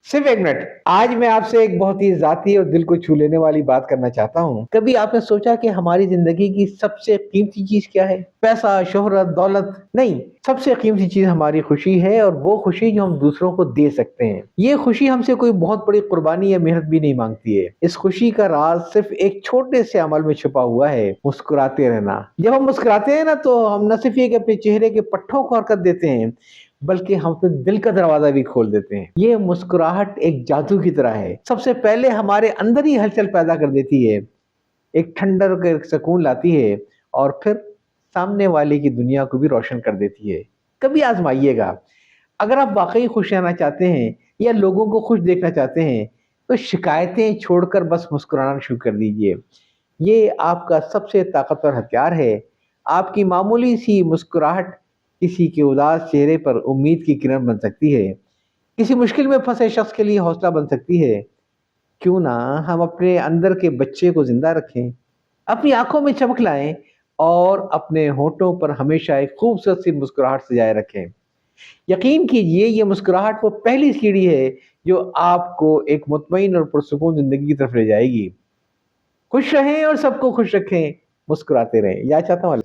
सिर्फ एक मिनट। आज मैं आपसे एक बहुत ही ज़ाती और दिल को छू लेने वाली बात करना चाहता हूँ। कभी आपने सोचा कि हमारी ज़िंदगी की सबसे कीमती चीज़ क्या है? पैसा, शोहरत, दौलत नहीं, सबसे कीमती चीज़ हमारी खुशी है, और वो खुशी जो हम दूसरों को दे सकते हैं। ये खुशी हमसे कोई बहुत बड़ी कुर्बानी या मेहनत भी नहीं माँगती है। इस खुशी का राज़ सिर्फ एक छोटे से अमल में छुपा हुआ है, मुस्कुराते रहना। जब हम मुस्कुराते हैं ना, तो हम न सिर्फ ये कि अपने चेहरे के पट्टों को हरकत देते हैं, बल्कि हम अपने दिल का दरवाजा भी खोल देते हैं। ये मुस्कुराहट एक जादू की तरह है। सबसे पहले हमारे अंदर ही हलचल पैदा कर देती है, एक ठंडक, एक सुकून लाती है, और फिर सामने वाले की दुनिया को भी रोशन कर देती है। कभी आजमाइएगा। अगर आप वाकई खुश रहना चाहते हैं या लोगों को खुश देखना चाहते हैं, तो शिकायतें छोड़कर बस मुस्कुराना शुरू कर दीजिए। ये आपका सबसे ताकतवर हथियार है। आपकी मामूली सी मुस्कुराहट किसी के उदास चेहरे पर उम्मीद की किरण बन सकती है। किसी मुश्किल में फंसे शख्स के लिए हौसला बन सकती है। क्यों ना हम अपने अंदर के बच्चे को जिंदा रखें, अपनी आंखों में चमक लाएं, और अपने होठों पर हमेशा एक खूबसूरत सी मुस्कुराहट सजाए रखें। यकीन कीजिए, ये मुस्कुराहट वो पहली सीढ़ी है जो आपको एक मुतमईन और पुरसुकून जिंदगी की तरफ ले जाएगी। खुश रहें और सबको खुश रखें, मुस्कुराते रहें। या चाहता हूँ।